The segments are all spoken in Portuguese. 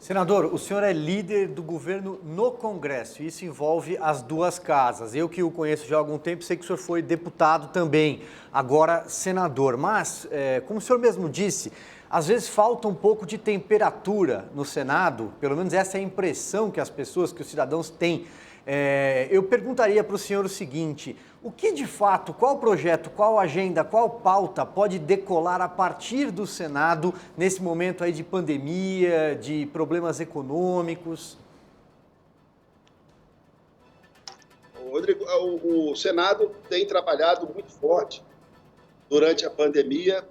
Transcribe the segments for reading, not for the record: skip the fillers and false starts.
Senador, o senhor é líder do governo no Congresso e isso envolve as duas casas. Eu que o conheço já há algum tempo, sei que o senhor foi deputado também, agora senador. Mas, como o senhor mesmo disse, às vezes falta um pouco de temperatura no Senado, pelo menos essa é a impressão que as pessoas, que os cidadãos têm. Eu perguntaria para o senhor o seguinte: o que de fato, qual projeto, qual agenda, qual pauta pode decolar a partir do Senado nesse momento aí de pandemia, de problemas econômicos? Rodrigo, o Senado tem trabalhado muito forte durante a pandemia,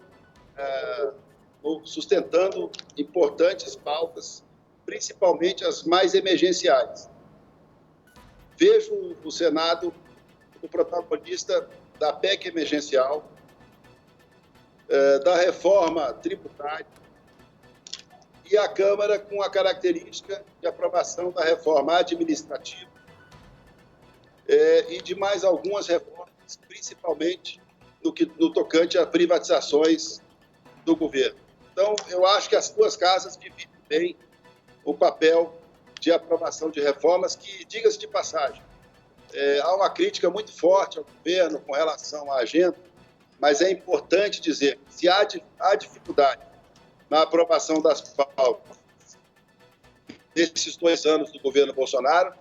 sustentando importantes pautas, principalmente as mais emergenciais. Vejo o Senado como protagonista da PEC emergencial, da reforma tributária e a Câmara com a característica de aprovação da reforma administrativa e de mais algumas reformas, principalmente no tocante a privatizações do governo. Então, eu acho que as duas casas dividem bem o papel de aprovação de reformas que, diga-se de passagem, há uma crítica muito forte ao governo com relação à agenda, mas é importante dizer que se há dificuldade na aprovação das pautas nesses 2 anos do governo Bolsonaro,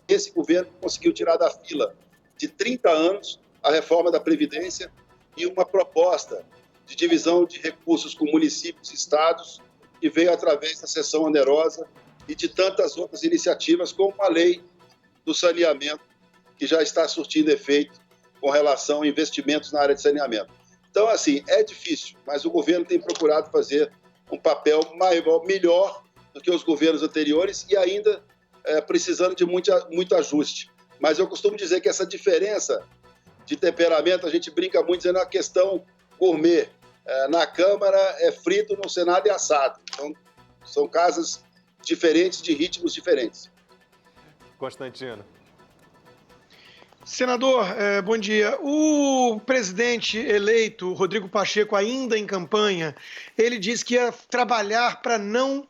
esse governo conseguiu tirar da fila de 30 anos a reforma da Previdência e uma proposta de divisão de recursos com municípios e estados que veio através da cessão onerosa e de tantas outras iniciativas, como a lei do saneamento, que já está surtindo efeito com relação a investimentos na área de saneamento. Então, assim, é difícil, mas o governo tem procurado fazer um papel melhor do que os governos anteriores e ainda precisando de muito ajuste. Mas eu costumo dizer que essa diferença de temperamento, a gente brinca muito dizendo a questão gourmet. Na Câmara é frito, no Senado é assado. Então, são casas diferentes, de ritmos diferentes. Constantino. Senador, bom dia. O presidente eleito, Rodrigo Pacheco, ainda em campanha, ele disse que ia trabalhar para não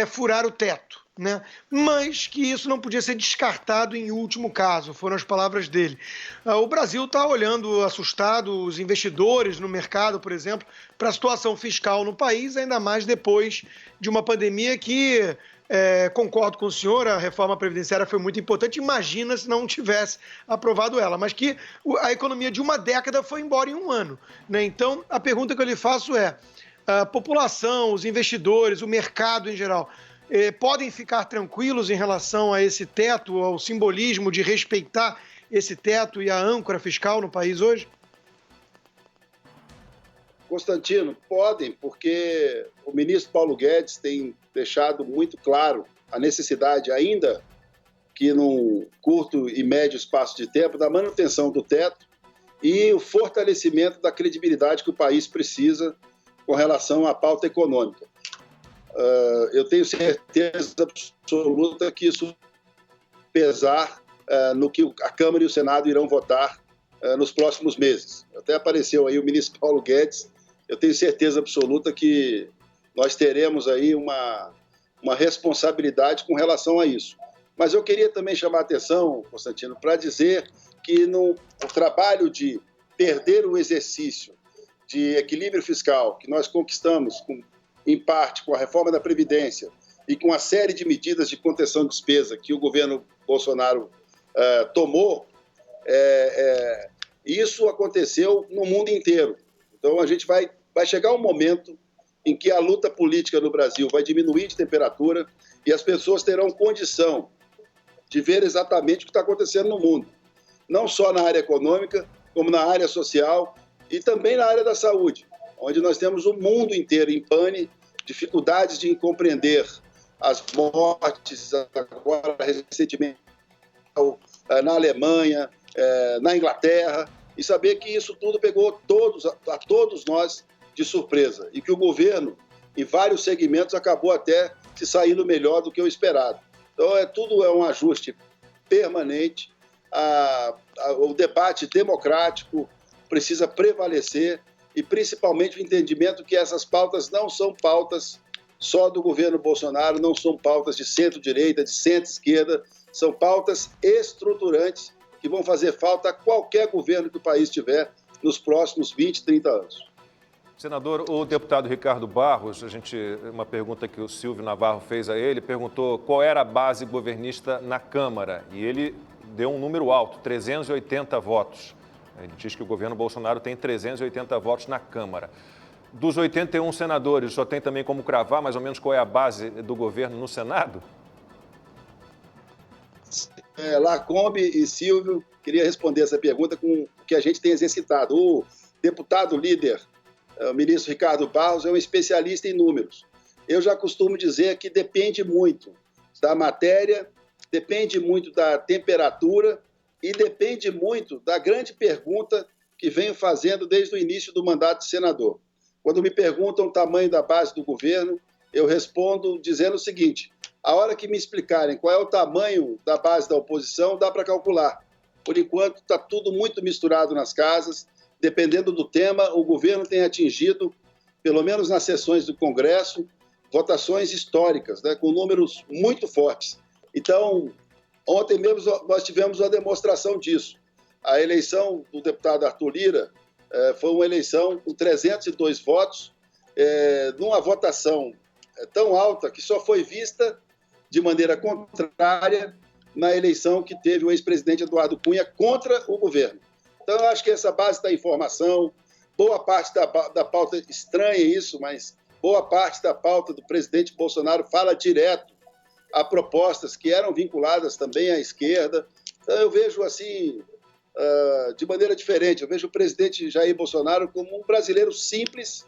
furar o teto, né? Mas que isso não podia ser descartado em último caso, foram as palavras dele. O Brasil está olhando assustado, os investidores no mercado, por exemplo, para a situação fiscal no país, ainda mais depois de uma pandemia que... concordo com o senhor, a reforma previdenciária foi muito importante, imagina se não tivesse aprovado ela, mas que a economia de uma década foi embora em 1 ano, né? Então, a pergunta que eu lhe faço é, a população, os investidores, o mercado em geral, podem ficar tranquilos em relação a esse teto, ao simbolismo de respeitar esse teto e a âncora fiscal no país hoje? Constantino, podem, porque o ministro Paulo Guedes tem deixado muito claro a necessidade, ainda que num curto e médio espaço de tempo, da manutenção do teto e o fortalecimento da credibilidade que o país precisa com relação à pauta econômica. Eu tenho certeza absoluta que isso pesar no que a Câmara e o Senado irão votar nos próximos meses. Até apareceu aí o ministro Paulo Guedes. Eu tenho certeza absoluta que nós teremos aí uma responsabilidade com relação a isso. Mas eu queria também chamar a atenção, Constantino, para dizer que o trabalho de perder o exercício de equilíbrio fiscal que nós conquistamos, em parte com a reforma da Previdência e com a série de medidas de contenção de despesa que o governo Bolsonaro tomou, isso aconteceu no mundo inteiro. Então, a gente vai chegar um momento em que a luta política no Brasil vai diminuir de temperatura e as pessoas terão condição de ver exatamente o que está acontecendo no mundo. Não só na área econômica, como na área social e também na área da saúde, onde nós temos o mundo inteiro em pane, dificuldades de compreender as mortes, agora recentemente na Alemanha, na Inglaterra, e saber que isso tudo pegou a todos nós de surpresa e que o governo, em vários segmentos, acabou até se saindo melhor do que o esperado. Então, tudo é um ajuste permanente, o debate democrático precisa prevalecer e, principalmente, o entendimento que essas pautas não são pautas só do governo Bolsonaro, não são pautas de centro-direita, de centro-esquerda, são pautas estruturantes que vão fazer falta a qualquer governo que o país tiver nos próximos 20, 30 anos. Senador, o deputado Ricardo Barros, uma pergunta que o Silvio Navarro fez a ele, perguntou qual era a base governista na Câmara. E ele deu um número alto, 380 votos. Ele diz que o governo Bolsonaro tem 380 votos na Câmara. Dos 81 senadores, só tem também como cravar mais ou menos qual é a base do governo no Senado? Lacombe e Silvio, queria responder essa pergunta com o que a gente tem exercitado. O deputado líder, o ministro Ricardo Barros, é um especialista em números. Eu já costumo dizer que depende muito da matéria, depende muito da temperatura e depende muito da grande pergunta que venho fazendo desde o início do mandato de senador. Quando me perguntam o tamanho da base do governo, eu respondo dizendo o seguinte: a hora que me explicarem qual é o tamanho da base da oposição, dá para calcular. Por enquanto, está tudo muito misturado nas casas. Dependendo do tema, o governo tem atingido, pelo menos nas sessões do Congresso, votações históricas, né, com números muito fortes. Então, ontem mesmo nós tivemos uma demonstração disso. A eleição do deputado Arthur Lira foi uma eleição com 302 votos, numa votação tão alta que só foi vista de maneira contrária na eleição que teve o ex-presidente Eduardo Cunha contra o governo. Então, eu acho que essa base da informação, boa parte da pauta, estranha isso, mas boa parte da pauta do presidente Bolsonaro fala direto a propostas que eram vinculadas também à esquerda. Então, eu vejo assim, de maneira diferente, eu vejo o presidente Jair Bolsonaro como um brasileiro simples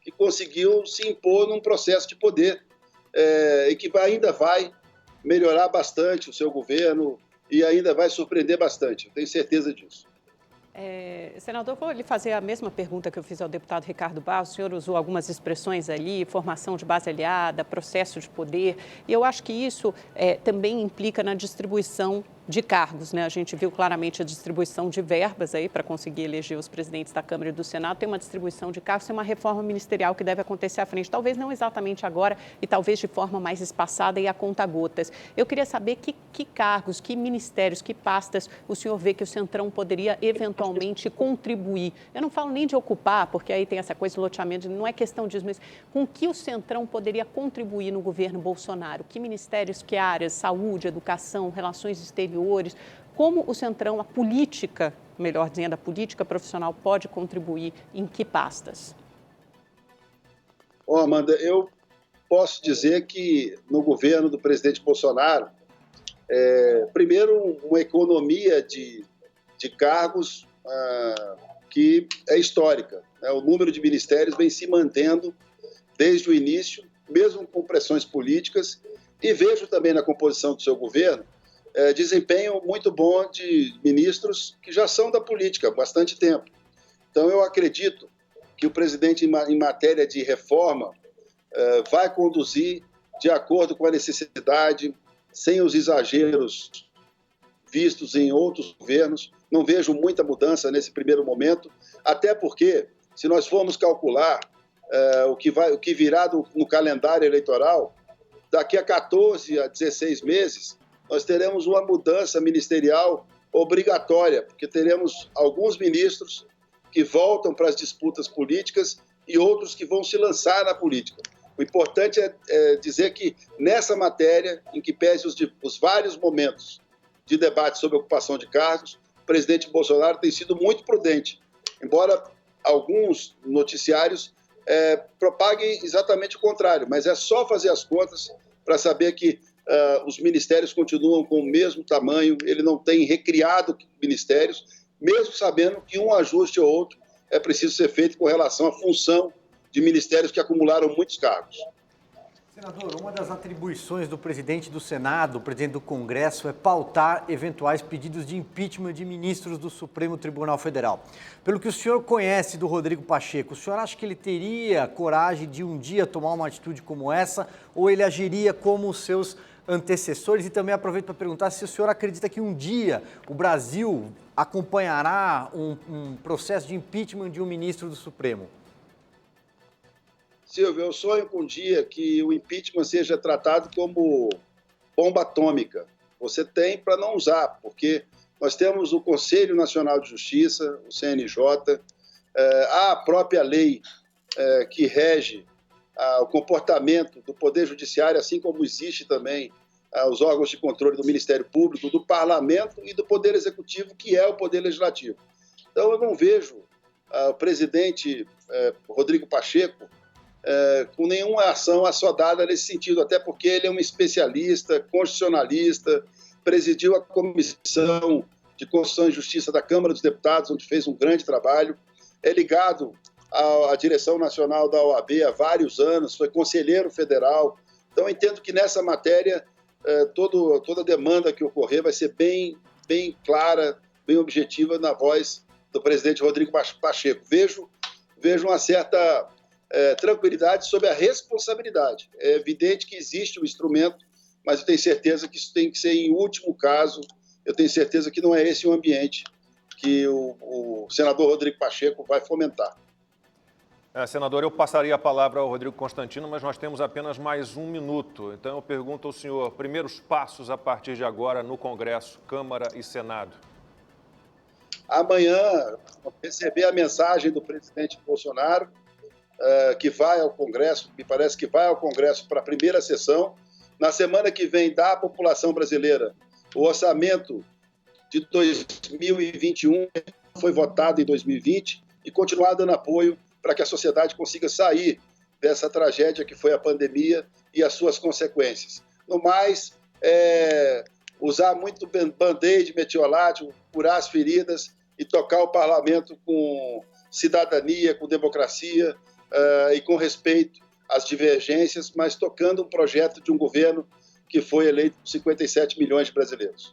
que conseguiu se impor num processo de poder e que ainda vai melhorar bastante o seu governo e ainda vai surpreender bastante, eu tenho certeza disso. Senador, vou lhe fazer a mesma pergunta que eu fiz ao deputado Ricardo Barros. O senhor usou algumas expressões ali, formação de base aliada, processo de poder, e eu acho que isso também implica na distribuição de cargos, né? A gente viu claramente a distribuição de verbas aí para conseguir eleger os presidentes da Câmara e do Senado. Tem uma distribuição de cargos, tem uma reforma ministerial que deve acontecer à frente, talvez não exatamente agora e talvez de forma mais espaçada e a conta-gotas. Eu queria saber que cargos, que ministérios, que pastas o senhor vê que o Centrão poderia eventualmente contribuir. Eu não falo nem de ocupar, porque aí tem essa coisa de loteamento, não é questão disso, mas com que o Centrão poderia contribuir no governo Bolsonaro? Que ministérios, que áreas, saúde, educação, relações exteriores, como o Centrão, a política, melhor dizendo, a política profissional pode contribuir em que pastas? Amanda, eu posso dizer que no governo do presidente Bolsonaro, primeiro, uma economia de cargos que é histórica. O número de ministérios vem se mantendo desde o início, mesmo com pressões políticas, e vejo também na composição do seu governo desempenho muito bom de ministros que já são da política há bastante tempo. Então, eu acredito que o presidente, em matéria de reforma, vai conduzir de acordo com a necessidade, sem os exageros vistos em outros governos. Não vejo muita mudança nesse primeiro momento, até porque, se nós formos calcular o que virá no calendário eleitoral, daqui a 14 a 16 meses, nós teremos uma mudança ministerial obrigatória, porque teremos alguns ministros que voltam para as disputas políticas e outros que vão se lançar na política. O importante é dizer que nessa matéria, em que pese os vários momentos de debate sobre ocupação de cargos, o presidente Bolsonaro tem sido muito prudente, embora alguns noticiários propaguem exatamente o contrário, mas é só fazer as contas para saber que os ministérios continuam com o mesmo tamanho, ele não tem recriado ministérios, mesmo sabendo que um ajuste ou outro é preciso ser feito com relação à função de ministérios que acumularam muitos cargos. Senador, uma das atribuições do presidente do Senado, do presidente do Congresso, é pautar eventuais pedidos de impeachment de ministros do Supremo Tribunal Federal. Pelo que o senhor conhece do Rodrigo Pacheco, o senhor acha que ele teria coragem de um dia tomar uma atitude como essa, ou ele agiria como os seus antecessores? E também aproveito para perguntar se o senhor acredita que um dia o Brasil acompanhará um processo de impeachment de um ministro do Supremo. Silvio, eu sonho com um dia que o impeachment seja tratado como bomba atômica. Você tem para não usar, porque nós temos o Conselho Nacional de Justiça, o CNJ, há a própria lei que rege o comportamento do Poder Judiciário, assim como existe também os órgãos de controle do Ministério Público, do Parlamento e do Poder Executivo, que é o Poder Legislativo. Então, eu não vejo o presidente Rodrigo Pacheco com nenhuma ação assodada nesse sentido, até porque ele é um especialista, constitucionalista, presidiu a Comissão de Constituição e Justiça da Câmara dos Deputados, onde fez um grande trabalho, é ligado à direção nacional da OAB há vários anos, foi conselheiro federal. Então, eu entendo que nessa matéria, toda demanda que ocorrer vai ser bem clara, bem objetiva na voz do presidente Rodrigo Pacheco. Vejo uma certa tranquilidade sobre a responsabilidade. É evidente que existe um instrumento, mas eu tenho certeza que isso tem que ser em último caso. Eu tenho certeza que não é esse o ambiente que o senador Rodrigo Pacheco vai fomentar. Senador, eu passaria a palavra ao Rodrigo Constantino, mas nós temos apenas mais 1 minuto. Então eu pergunto ao senhor, primeiros passos a partir de agora no Congresso, Câmara e Senado. Amanhã, receber a mensagem do presidente Bolsonaro, que vai ao Congresso, me parece que vai ao Congresso para a primeira sessão. Na semana que vem, dar à população brasileira o orçamento de 2021, foi votado em 2020, e continuar dando apoio para que a sociedade consiga sair dessa tragédia que foi a pandemia e as suas consequências. No mais, usar muito band-aid, metiolate, curar as feridas e tocar o parlamento com cidadania, com democracia e com respeito às divergências, mas tocando um projeto de um governo que foi eleito por 57 milhões de brasileiros.